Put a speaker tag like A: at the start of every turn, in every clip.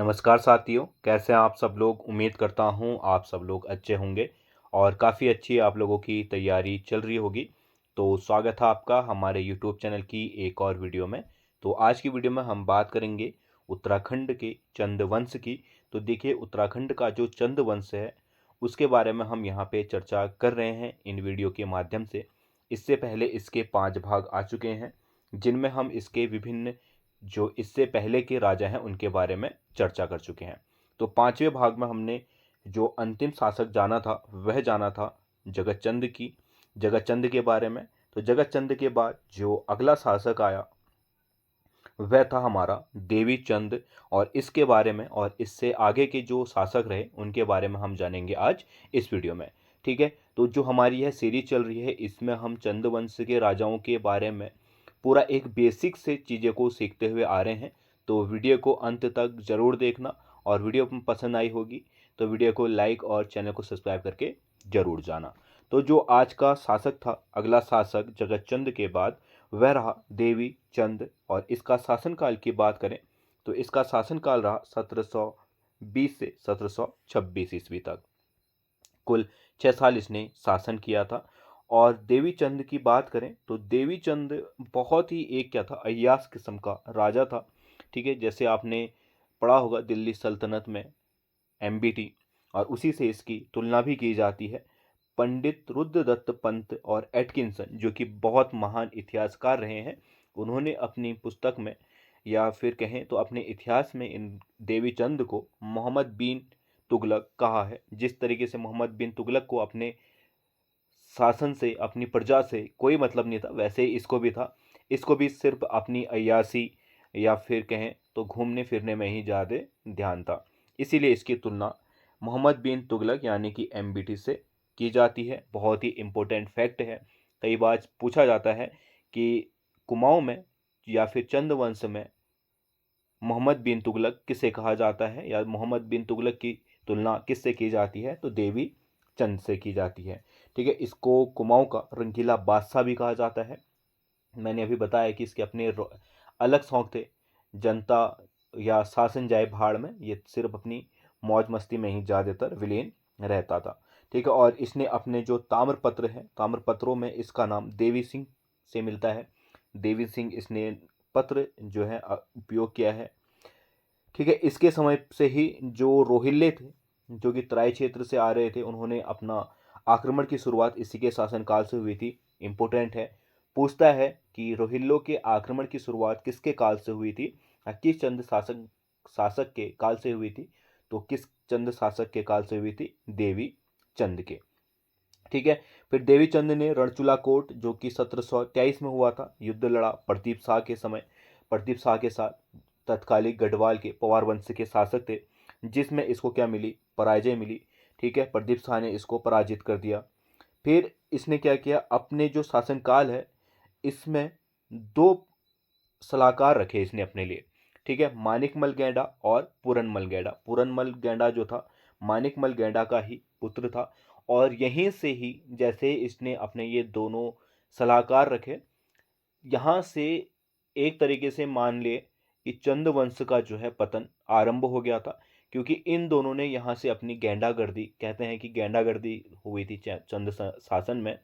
A: नमस्कार साथियों, कैसे हैं आप सब लोग। उम्मीद करता हूं आप सब लोग अच्छे होंगे और काफ़ी अच्छी आप लोगों की तैयारी चल रही होगी। तो स्वागत है आपका हमारे यूट्यूब चैनल की एक और वीडियो में। तो आज की वीडियो में हम बात करेंगे उत्तराखंड के चंद वंश की। तो देखिए, उत्तराखंड का जो चंद वंश है उसके बारे में हम यहाँ पे चर्चा कर रहे हैं इन वीडियो के माध्यम से। इससे पहले इसके 5 भाग आ चुके हैं जिनमें हम इसके विभिन्न जो इससे पहले के राजा हैं उनके बारे में चर्चा कर चुके हैं। तो 5वें भाग में हमने जो अंतिम शासक जाना था वह जाना था जगतचंद के बारे में। तो जगतचंद के बाद जो अगला शासक आया वह था हमारा देवी चंद, और इसके बारे में और इससे आगे के जो शासक रहे उनके बारे में हम जानेंगे आज इस वीडियो में। ठीक है, तो जो हमारी यह सीरीज चल रही है इसमें हम चंद वंश के राजाओं के बारे में पूरा एक बेसिक से चीज़ें को सीखते हुए आ रहे हैं। तो वीडियो को अंत तक ज़रूर देखना, और वीडियो पसंद आई होगी तो वीडियो को लाइक और चैनल को सब्सक्राइब करके ज़रूर जाना। तो जो आज का शासक था, अगला शासक जगतचंद के बाद, वह रहा देवी चंद। और इसका शासनकाल की बात करें तो इसका शासनकाल रहा 1720 से 1726 ईस्वी तक। कुल 6 साल इसने शासन किया था। और देवी चंद की बात करें तो देवी चंद बहुत ही एक क्या था, अय्याश किस्म का राजा था। ठीक है, जैसे आपने पढ़ा होगा दिल्ली सल्तनत में एमबीटी, और उसी से इसकी तुलना भी की जाती है। पंडित रुद्रदत्त पंत और एटकिंसन जो कि बहुत महान इतिहासकार रहे हैं, उन्होंने अपनी पुस्तक में या फिर कहें तो अपने इतिहास में इन देवी चंद को मोहम्मद बिन तुगलक कहा है। जिस तरीके से मोहम्मद बिन तुगलक को अपने शासन से, अपनी प्रजा से कोई मतलब नहीं था, वैसे ही इसको भी था। इसको भी सिर्फ अपनी अय्यासी या फिर कहें तो घूमने फिरने में ही ज़्यादा ध्यान था। इसीलिए इसकी तुलना मोहम्मद बिन तुगलक यानी कि एमबीटी से की जाती है। बहुत ही इम्पोर्टेंट फैक्ट है। कई बार पूछा जाता है कि कुमाऊं में या फिर चंद वंश में मोहम्मद बिन तुगलक किसे कहा जाता है, या मोहम्मद बिन तुगलक की तुलना किससे की जाती है, तो देवी चंद से की जाती है। ठीक है, इसको कुमाऊं का रंगीला बादशाह भी कहा जाता है। मैंने अभी बताया कि इसके अपने अलग शौक थे। जनता या शासन जाए भाड़ में, ये सिर्फ अपनी मौज मस्ती में ही ज़्यादातर विलीन रहता था। ठीक है, और इसने अपने जो ताम्रपत्र हैं, ताम्रपत्रों में इसका नाम देवी सिंह से मिलता है। देवी सिंह इसने पत्र जो है उपयोग किया है। ठीक है, इसके समय से ही जो रोहिल्ले थे जो कि तराई क्षेत्र से आ रहे थे, उन्होंने अपना आक्रमण की शुरुआत इसी के शासनकाल से हुई थी। इम्पोर्टेंट है, पूछता है कि रोहिल्लों के आक्रमण की शुरुआत किसके काल से हुई थी, किस चंद शासक शासक के काल से हुई थी। तो किस चंद शासक के काल से हुई थी, देवी चंद के। ठीक है, फिर देवी चंद ने रणचूला कोट जो कि 1723 में हुआ था, युद्ध लड़ा प्रदीप शाह के समय, प्रदीप शाह के साथ। तत्कालिक गढ़वाल के पवार वंश के शासक थे, जिसमें इसको क्या मिली, पराजय मिली। ठीक है, प्रदीप शाह ने इसको पराजित कर दिया। फिर इसने क्या किया, अपने जो शासनकाल है इसमें दो सलाहकार रखे इसने अपने लिए। ठीक है, मानिकमल गैंडा और पूरनमल गैंडा। पूरनमल गैंडा जो था मानिकमल गैंडा का ही पुत्र था, और यहीं से ही जैसे इसने अपने ये दोनों सलाहकार रखे, यहाँ से एक तरीके से मान ले कि चंद वंश का जो है पतन आरंभ हो गया था। क्योंकि इन दोनों ने यहाँ से अपनी गेंडागर्दी, कहते हैं कि गेंडागर्दी हुई थी चंद शासन में,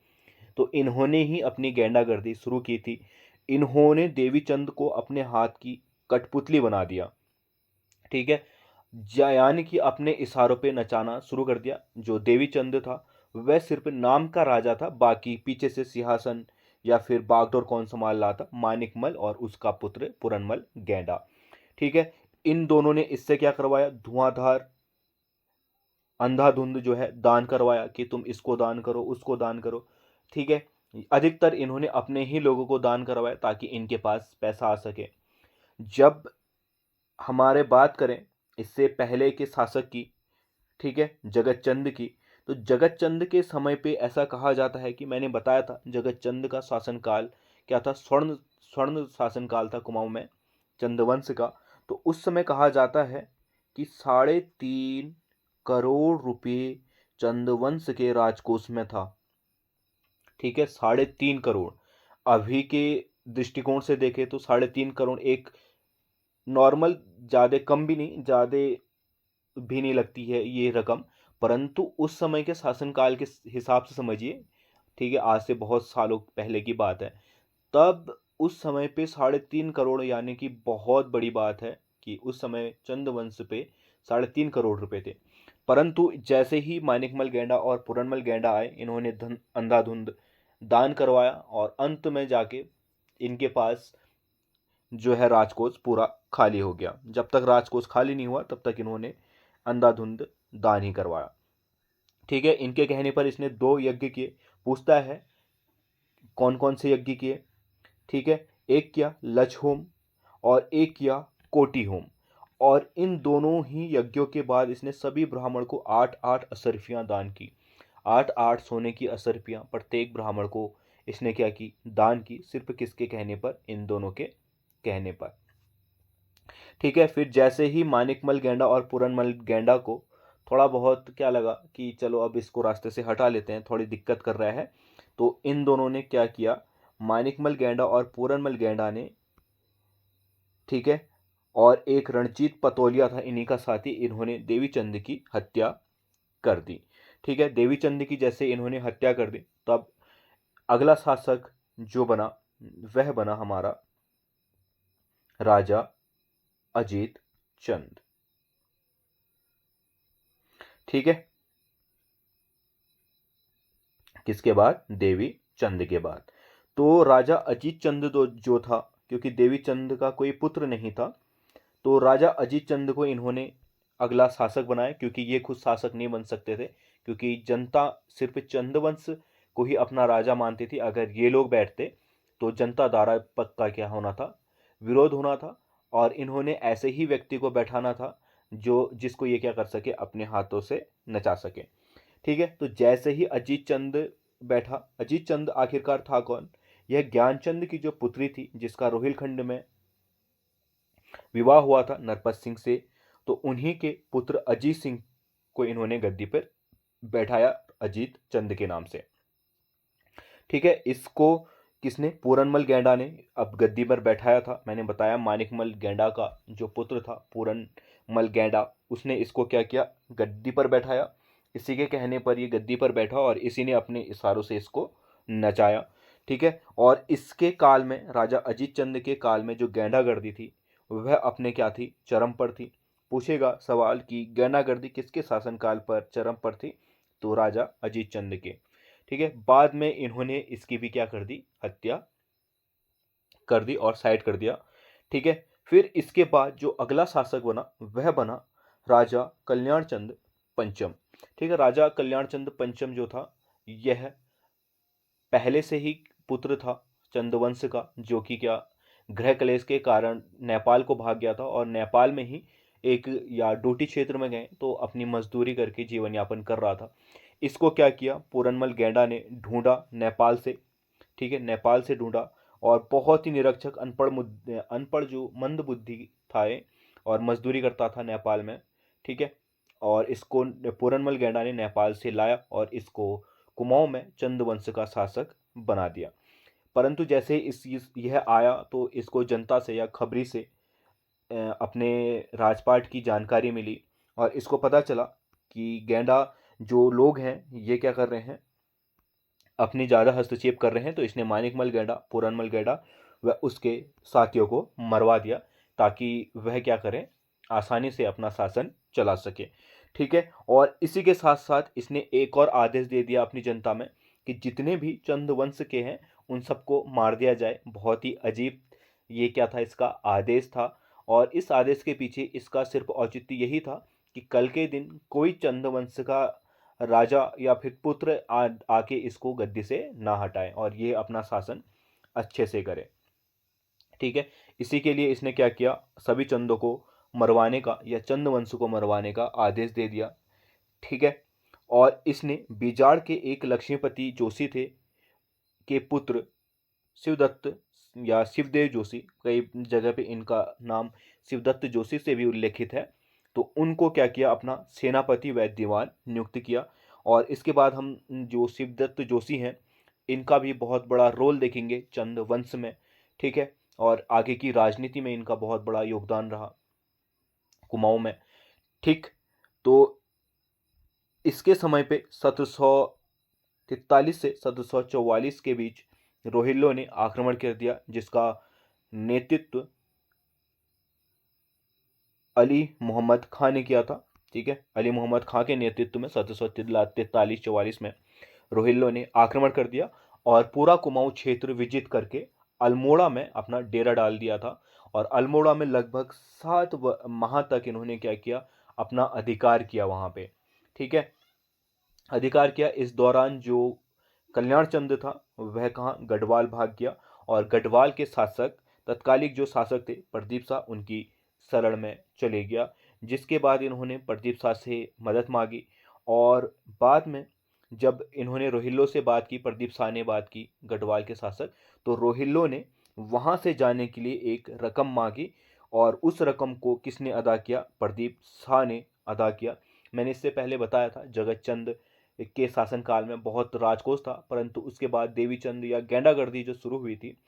A: तो इन्होंने ही अपनी गेंडागर्दी शुरू की थी। इन्होंने देवी चंद को अपने हाथ की कठपुतली बना दिया। ठीक है, यानी कि अपने इशारों पे नचाना शुरू कर दिया। जो देवी चंद था वह सिर्फ नाम का राजा था, बाकी पीछे से सिंहासन या फिर बागडोर कौन संभाल रहा था, मानिकमल और उसका पुत्र पुरनमल गैंडा। ठीक है, इन दोनों ने इससे क्या करवाया, धुआंधार अंधाधुंध जो है दान करवाया कि तुम इसको दान करो, उसको दान करो। ठीक है, अधिकतर इन्होंने अपने ही लोगों को दान करवाया ताकि इनके पास पैसा आ सके। जब हमारे बात करें इससे पहले के शासक की, ठीक है, जगतचंद की, तो जगतचंद के समय पे ऐसा कहा जाता है कि मैंने बताया था जगतचंद का शासनकाल क्या था, स्वर्ण स्वर्ण शासनकाल था कुमाऊं में चंदवंश का। तो उस समय कहा जाता है कि 3.5 करोड़ रुपये चंदवंश के राजकोष में था। ठीक है, 3.5 करोड़। अभी के दृष्टिकोण से देखें तो 3.5 करोड़ एक नॉर्मल, ज़्यादा कम भी नहीं, ज़्यादा भी नहीं लगती है ये रकम, परंतु उस समय के शासनकाल के हिसाब से समझिए, ठीक है, आज से बहुत सालों पहले की बात है, तब उस समय पे 3.5 करोड़, यानी कि बहुत बड़ी बात है कि उस समय चंद्रवंश पे 3.5 करोड़ रुपए थे। परंतु जैसे ही मानिकमल गेंडा और पूरनमल गेंडा आए, इन्होंने धन अंधाधुंध दान करवाया और अंत में जाके इनके पास जो है राजकोष पूरा खाली हो गया। जब तक राजकोष खाली नहीं हुआ तब तक इन्होंने अंधाधुंध दान ही करवाया। ठीक है, इनके कहने पर इसने 2 यज्ञ किए। पूछता है कौन कौन से यज्ञ किए। ठीक है, एक किया लक्ष होम और एक किया कोटि होम, और इन दोनों ही यज्ञों के बाद इसने सभी ब्राह्मण को 8-8 असरफियां दान की। 8-8 सोने की असरफियां प्रत्येक ब्राह्मण को इसने क्या की, दान की। सिर्फ किसके कहने पर, इन दोनों के कहने पर। ठीक है, फिर जैसे ही मानिकमल गेंडा और पूरनमल गेंडा को थोड़ा बहुत क्या लगा कि चलो अब इसको रास्ते से हटा लेते हैं, थोड़ी दिक्कत कर रहा है, तो इन दोनों ने क्या किया, मानिकमल गेंडा और पूरनमल गेंडा ने, ठीक है, और एक रणजीत पतोलिया था इन्हीं का साथी, इन्होंने देवीचंद की हत्या कर दी। ठीक है, देवीचंद की जैसे इन्होंने हत्या कर दी, तब अगला शासक जो बना वह बना हमारा राजा अजीत चंद। ठीक है, किसके बाद, देवी चंद के बाद। तो राजा अजीत चंद तो जो था, क्योंकि देवी चंद का कोई पुत्र नहीं था, तो राजा अजीत चंद को इन्होंने अगला शासक बनाया, क्योंकि ये खुद शासक नहीं बन सकते थे, क्योंकि जनता सिर्फ चंद्रवंश को ही अपना राजा मानती थी। अगर ये लोग बैठते तो जनता द्वारा पक्का क्या होना था, विरोध होना था, और इन्होंने ऐसे ही व्यक्ति को बैठाना था जो जिसको ये क्या कर सके, अपने हाथों से नचा सके। ठीक है, तो जैसे ही अजीत चंद बैठा, अजीत चंद आखिरकार था कौन, यह ज्ञानचंद की जो पुत्री थी, जिसका रोहिलखंड में विवाह हुआ था नरपत सिंह से, तो उन्हीं के पुत्र अजीत सिंह को इन्होंने गद्दी पर बैठाया अजीत चंद के नाम से। ठीक है, इसको किसने, पूरनमल गेंडा ने अब गद्दी पर बैठाया था। मैंने बताया मानिकमल गेंडा का जो पुत्र था पूरनमल गेंडा, उसने इसको क्या किया, गद्दी पर बैठाया। इसी के कहने पर ये गद्दी पर बैठा और इसी ने अपने इशारों से इसको नचाया। ठीक है, और इसके काल में, राजा अजीत चंद के काल में जो गेंडागर्दी थी वह अपने क्या थी, चरम पर थी। पूछेगा सवाल कि गेंडागर्दी किसके शासनकाल पर चरम पर थी, तो राजा अजीत चंद के। ठीक है, बाद में इन्होंने इसकी भी क्या कर दी, हत्या कर दी और साइड कर दिया। ठीक है, फिर इसके बाद जो अगला शासक बना वह बना राजा कल्याण चंद पंचम। ठीक है, राजा कल्याण चंद पंचम जो था, यह पहले से ही पुत्र था चंद्रवंश का, जो कि क्या, गृह क्लेश के कारण नेपाल को भाग गया था, और नेपाल में ही एक या डोटी क्षेत्र में गए तो अपनी मजदूरी करके जीवन यापन कर रहा था। इसको क्या किया, पूरनमल गेंडा ने ढूंढा नेपाल से। ठीक है, नेपाल से ढूंढा, और बहुत ही निरक्षक अनपढ़ जो मंद बुद्धि था ये, और मजदूरी करता था नेपाल में। ठीक है, और इसको पूरनमल गेंडा ने नेपाल से लाया और इसको कुमाऊं में चंद्रवंश का शासक बना दिया। परंतु जैसे यह आया तो इसको जनता से या खबरी से अपने राजपाट की जानकारी मिली, और इसको पता चला कि गेंडा जो लोग हैं ये क्या कर रहे हैं, अपनी ज़्यादा हस्तक्षेप कर रहे हैं। तो इसने मानिकमल गेंडा, पूरनमल गेंडा व उसके साथियों को मरवा दिया, ताकि वह क्या करें, आसानी से अपना शासन चला सके। ठीक है, और इसी के साथ साथ इसने एक और आदेश दे दिया अपनी जनता में कि जितने भी चंद्रवंश के हैं उन सबको मार दिया जाए। बहुत ही अजीब ये क्या था, इसका आदेश था, और इस आदेश के पीछे इसका सिर्फ औचित्य यही था कि कल के दिन कोई चंद्रवंश का राजा या फिर पुत्र आके इसको गद्दी से ना हटाए और ये अपना शासन अच्छे से करे। ठीक है, इसी के लिए इसने क्या किया, सभी चंदों को मरवाने का या चंद्रवंश को मरवाने का आदेश दे दिया। ठीक है, और इसने बीजाड़ के एक लक्ष्मीपति जोशी थे के पुत्र शिवदत्त या शिवदेव जोशी, कई जगह पे इनका नाम शिवदत्त जोशी से भी उल्लेखित है, तो उनको क्या किया, अपना सेनापति व दीवान नियुक्त किया। और इसके बाद हम जो शिवदत्त जोशी हैं इनका भी बहुत बड़ा रोल देखेंगे चंद वंश में। ठीक है, और आगे की राजनीति में इनका बहुत बड़ा योगदान रहा कुमाऊं में। ठीक, तो इसके समय पे 1743 से 1744 के बीच रोहिल्लों ने आक्रमण कर दिया, जिसका नेतृत्व अली मोहम्मद खां ने किया था। ठीक है, अली मोहम्मद खां के नेतृत्व में 1743-44 में रोहिल्लों ने आक्रमण कर दिया और पूरा कुमाऊं क्षेत्र विजित करके अल्मोड़ा में अपना डेरा डाल दिया था। और अल्मोड़ा में लगभग 7 माह तक इन्होंने क्या किया, अपना अधिकार किया वहां पे। ठीक है, अधिकार किया। इस दौरान जो कल्याण चंद था वह कहाँ, गढ़वाल भाग गया और गढ़वाल के शासक, तत्कालिक जो शासक थे प्रदीप शाह, उनकी शरण में चले गया। जिसके बाद इन्होंने प्रदीप शाह से मदद मांगी और बाद में जब इन्होंने रोहिल्लों से बात की, प्रदीप शाह ने बात की गढ़वाल के शासक, तो रोहिल्लों ने वहां से जाने के लिए एक रकम मांगी और उस रकम को किसने अदा किया, प्रदीप शाह ने अदा किया। मैंने इससे पहले बताया था जगत चंद के शासनकाल में बहुत राजकोष था, परंतु उसके बाद देवीचंद या गेंडागर्दी जो शुरू हुई थी,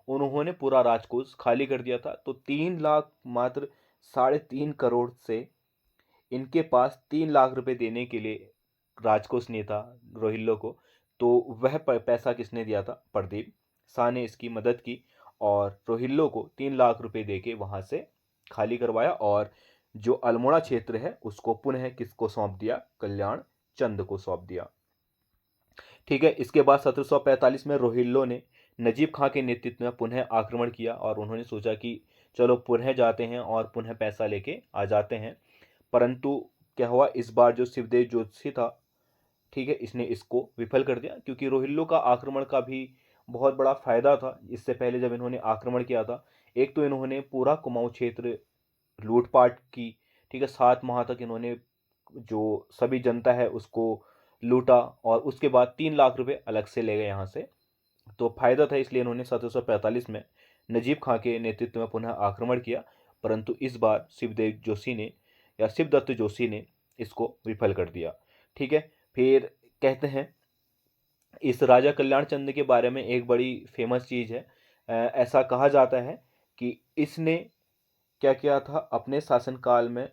A: उन्होंने पूरा राजकोष खाली कर दिया था। तो 3 लाख, मात्र 3.5 करोड़ से इनके पास 3 लाख रुपए देने के लिए राजकोष नहीं था रोहिल्लो को। तो वह पैसा किसने दिया था, प्रदीप शाह ने इसकी मदद की और रोहिल्लो को 3 लाख रुपए देके वहां से खाली करवाया और जो अल्मोड़ा क्षेत्र है उसको पुनः किसको सौंप दिया, कल्याण चंद को सौंप दिया। ठीक है, इसके बाद 1745 में रोहिल्लो ने नजीब खां के नेतृत्व में पुनः आक्रमण किया और उन्होंने सोचा कि चलो पुनः जाते हैं और पुनः पैसा लेके आ जाते हैं। परंतु क्या हुआ, इस बार जो शिवदेव जोशी था, ठीक है, इसने इसको विफल कर दिया, क्योंकि रोहिल्लो का आक्रमण का भी बहुत बड़ा फायदा था। इससे पहले जब इन्होंने आक्रमण किया था, एक तो इन्होंने पूरा कुमाऊं क्षेत्र लूटपाट की। ठीक है, 7 माह तक इन्होंने जो सभी जनता है उसको लूटा और उसके बाद 3 लाख रुपए अलग से ले गए यहाँ से। तो फायदा था, इसलिए इन्होंने 1745 में नजीब खां के नेतृत्व में पुनः आक्रमण किया। परंतु इस बार शिवदेव जोशी ने या शिवदत्त जोशी ने इसको विफल कर दिया। ठीक है, फिर कहते हैं इस राजा कल्याण चंद के बारे में एक बड़ी फेमस चीज़ है। ऐसा कहा जाता है कि इसने क्या किया था, अपने शासनकाल में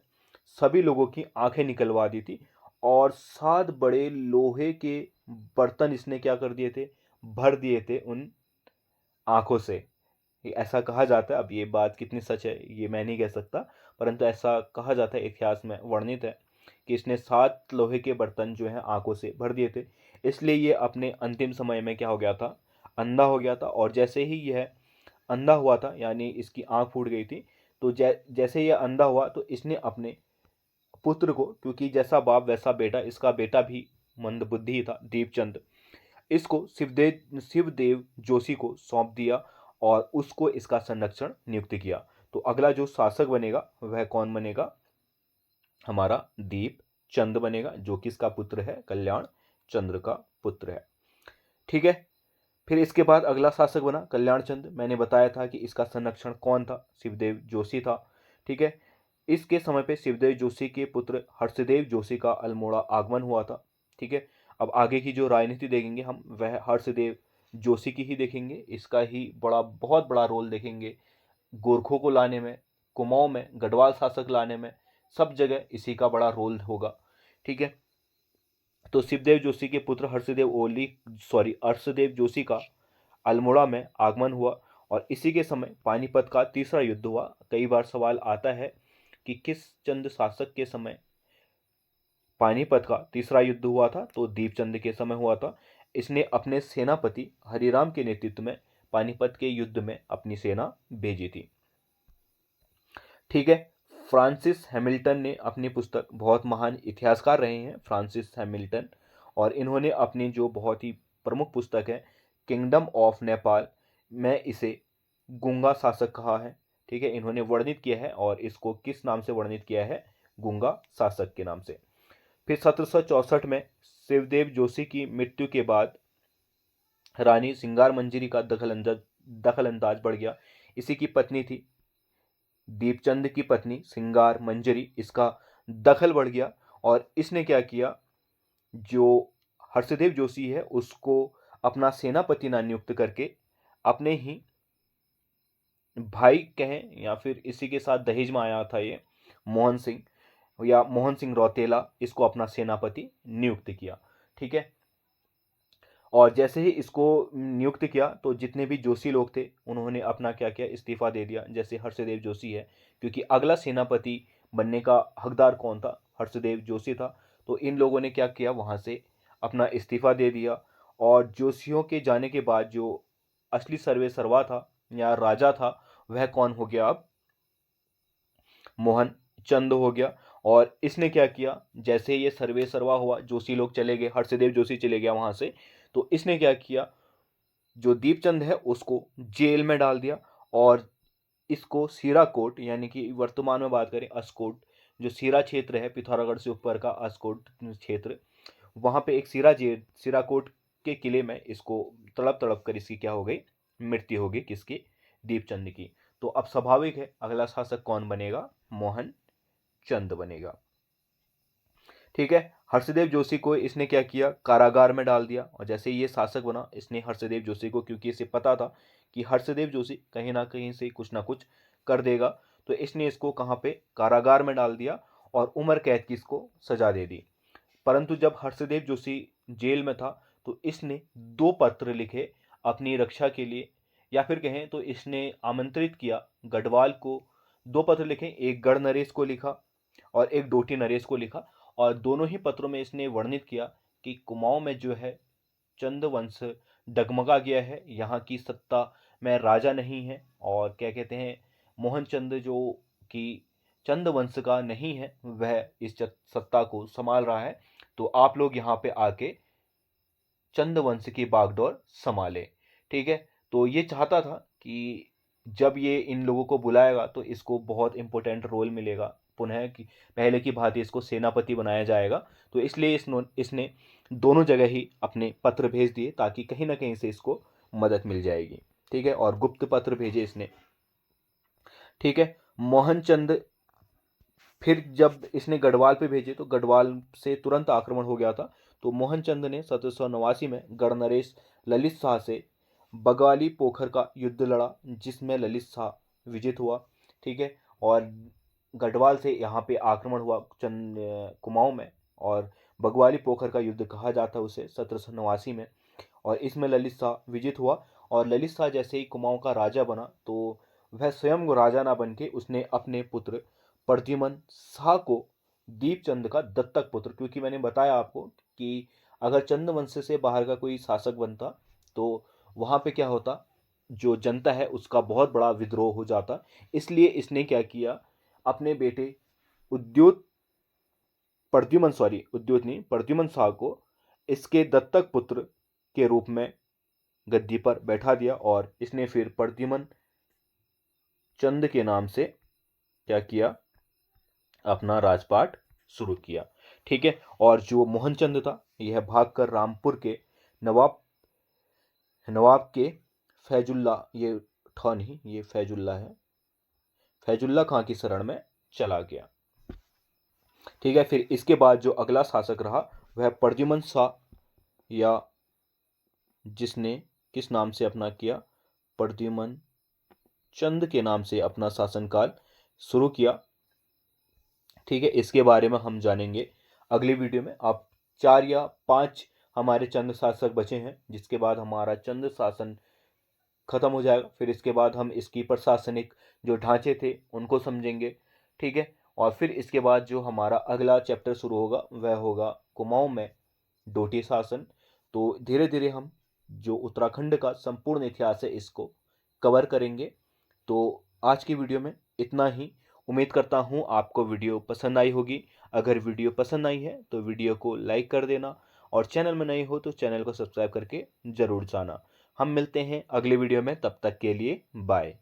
A: सभी लोगों की आंखें निकलवा दी थी और 7 बड़े लोहे के बर्तन इसने क्या कर दिए थे, भर दिए थे उन आंखों से। ये ऐसा कहा जाता है, अब ये बात कितनी सच है ये मैं नहीं कह सकता, परंतु ऐसा कहा जाता है, इतिहास में वर्णित है कि इसने 7 लोहे के बर्तन जो हैं आंखों से भर दिए थे। इसलिए ये अपने अंतिम समय में क्या हो गया था, अंधा हो गया था। और जैसे ही यह अंधा हुआ था, यानी इसकी आंख फूट गई थी, तो जैसे यह अंधा हुआ तो इसने अपने पुत्र को, क्योंकि जैसा बाप वैसा बेटा, इसका बेटा भी मंदबुद्धि ही था, दीपचंद, इसको शिवदेव जोशी को सौंप दिया और उसको इसका संरक्षण नियुक्त किया। तो अगला जो शासक बनेगा वह कौन बनेगा, हमारा दीप चंद बनेगा, जो कि इसका पुत्र है, कल्याण चंद्र का पुत्र है। ठीक है, फिर इसके बाद अगला शासक बना कल्याण चंद। मैंने बताया था कि इसका संरक्षण कौन था, शिवदेव जोशी था। ठीक है, इसके समय पे शिवदेव जोशी के पुत्र हर्षदेव जोशी का अल्मोड़ा आगमन हुआ था। ठीक है, अब आगे की जो राजनीति देखेंगे हम वह हर्षदेव जोशी की ही देखेंगे। इसका ही बहुत बड़ा रोल देखेंगे गोरखों को लाने में, कुमाऊं में गढ़वाल शासक लाने में, सब जगह इसी का बड़ा रोल होगा। ठीक है, तो शिवदेव जोशी के पुत्र हर्षदेव जोशी का अल्मोड़ा में आगमन हुआ और इसी के समय पानीपत का तीसरा युद्ध हुआ। कई बार सवाल आता है कि किस चंद शासक के समय पानीपत का तीसरा युद्ध हुआ था, तो दीपचंद के समय हुआ था। इसने अपने सेनापति हरिराम के नेतृत्व में पानीपत के युद्ध में अपनी सेना भेजी थी। ठीक है, फ्रांसिस हैमिल्टन ने अपनी पुस्तक, बहुत महान इतिहासकार रहे हैं फ्रांसिस हैमिल्टन, और इन्होंने अपनी जो बहुत ही प्रमुख पुस्तक है किंगडम ऑफ नेपाल में इसे गूंगा शासक कहा है। ठीक है, इन्होंने वर्णित किया है और इसको किस नाम से वर्णित किया है, गूंगा शासक के नाम से। फिर 1764 में शिवदेव जोशी की मृत्यु के बाद रानी सिंगार मंजरी का दखल अंदाज बढ़ गया। इसी की पत्नी थी दीपचंद की पत्नी सिंगार मंजरी, इसका दखल बढ़ गया और इसने क्या किया, जो हर्षदेव जोशी है उसको अपना सेनापति ना नियुक्त करके अपने ही भाई कहें या फिर इसी के साथ दहेज में आया था ये मोहन सिंह या मोहन सिंह रौतेला, इसको अपना सेनापति नियुक्त किया। ठीक है, और जैसे ही इसको नियुक्त किया तो जितने भी जोशी लोग थे उन्होंने अपना क्या किया, इस्तीफा दे दिया। जैसे हर्षदेव जोशी है, क्योंकि अगला सेनापति बनने का हकदार कौन था, हर्षदेव जोशी था। तो इन लोगों ने क्या किया, वहाँ से अपना इस्तीफा दे दिया। और जोशियों के जाने के बाद जो असली सर्वे सर्वा था या राजा था, वह कौन हो गया, अब मोहन चंद हो गया। और इसने क्या किया, जैसे ये सर्वे सर्वा हुआ, जोशी लोग चले गए, हर्षदेव जोशी चले गया वहां से, तो इसने क्या किया, जो दीपचंद है उसको जेल में डाल दिया। और इसको सीराकोट, यानी कि वर्तमान में बात करें अस्कोट, जो सीरा क्षेत्र है पिथौरागढ़ से ऊपर का अस्कोट क्षेत्र, वहां पे एक सीराकोट के किले में इसको तड़प तड़प कर इसकी क्या हो गई, मृत्यु हो गई, किसकी, दीपचंद की। तो अब स्वाभाविक है अगला शासक कौन बनेगा, मोहन चंद बनेगा। ठीक है, हर्षदेव जोशी को इसने क्या किया, कारागार में डाल दिया। और जैसे ये शासक बना, इसने हर्षदेव जोशी को, क्योंकि इसे पता था कि हर्षदेव जोशी कहीं ना कहीं से कुछ ना कुछ कर देगा, तो इसने इसको कहाँ पे, कारागार में डाल दिया और उम्र कैद की इसको सजा दे दी। परंतु जब हर्षदेव जोशी जेल में था तो इसने 2 पत्र लिखे अपनी रक्षा के लिए, या फिर कहें तो इसने आमंत्रित किया गढ़वाल को। 2 पत्र लिखे, एक गढ़ नरेश को लिखा और एक डोटी नरेश को लिखा। और दोनों ही पत्रों में इसने वर्णित किया कि कुमाऊं में जो है चंद वंश डगमगा गया है, यहाँ की सत्ता में राजा नहीं है, और क्या कहते हैं, मोहन चंद जो कि चंद वंश का नहीं है, वह इस सत्ता को संभाल रहा है। तो आप लोग यहाँ पे आके चंद वंश की बागडोर संभाले। ठीक है, तो ये चाहता था कि जब ये इन लोगों को बुलाएगा तो इसको बहुत इंपॉर्टेंट रोल मिलेगा, पुनः कि पहले की भांति इसको सेनापति बनाया जाएगा। तो इसलिए इसने दोनों जगह ही अपने पत्र भेज दिए ताकि कहीं ना कहीं से इसको मदद मिल जाएगी। ठीक है, और गुप्त पत्र भेजे इसने। ठीक है, मोहनचंद फिर जब इसने गढ़वाल पे भेजे तो गढ़वाल से तुरंत आक्रमण हो गया था। तो मोहनचंद ने 1789 में गढ़नरेश ललित शाह से बगाली पोखर का युद्ध लड़ा, जिसमें ललित शाह विजित हुआ। ठीक है, और गढ़वाल से यहाँ पे आक्रमण हुआ कुमाऊं में, और बगवाली पोखर का युद्ध कहा जाता है उसे 1789 में। और इसमें ललित शाह विजित हुआ। और ललित शाह जैसे ही कुमाऊं का राजा बना तो वह स्वयं राजा ना बन के उसने अपने पुत्र प्रद्युमन शाह को दीपचंद का दत्तक पुत्र, क्योंकि मैंने बताया आपको कि अगर चंद वंश से बाहर का कोई शासक बनता तो वहां पे क्या होता, जो जनता है उसका बहुत बड़ा विद्रोह हो जाता। इसलिए इसने क्या किया, अपने बेटे उद्योत उद्योत नहीं, प्रद्युमन शाह को इसके दत्तक पुत्र के रूप में गद्दी पर बैठा दिया। और इसने फिर प्रद्युमन चंद के नाम से क्या किया, अपना राजपाट शुरू किया। ठीक है, और जो मोहनचंद था यह भागकर रामपुर के नवाब नवाब के फैजुल्ला, ये ठा नहीं, ये फैजुल्ला है, फैजुल्ला खां की शरण में चला गया। ठीक है, फिर इसके बाद जो अगला शासक रहा वह प्रद्युमन शाह, या जिसने किस नाम से अपना किया, प्रद्युमन चंद के नाम से अपना शासनकाल शुरू किया। ठीक है, इसके बारे में हम जानेंगे अगली वीडियो में। अब 4 या 5 हमारे चंद शासक बचे हैं, जिसके बाद हमारा चंद शासन खत्म हो जाएगा। फिर इसके बाद हम इसकी प्रशासनिक जो ढांचे थे उनको समझेंगे। ठीक है, और फिर इसके बाद जो हमारा अगला चैप्टर शुरू होगा वह होगा कुमाऊं में डोटी शासन। तो धीरे धीरे हम जो उत्तराखंड का संपूर्ण इतिहास है इसको कवर करेंगे। तो आज की वीडियो में इतना ही। उम्मीद करता हूँ आपको वीडियो पसंद आई होगी। अगर वीडियो पसंद आई है तो वीडियो को लाइक कर देना, और चैनल में नए हो तो चैनल को सब्सक्राइब करके ज़रूर जाना। हम मिलते हैं अगले वीडियो में, तब तक के लिए बाय।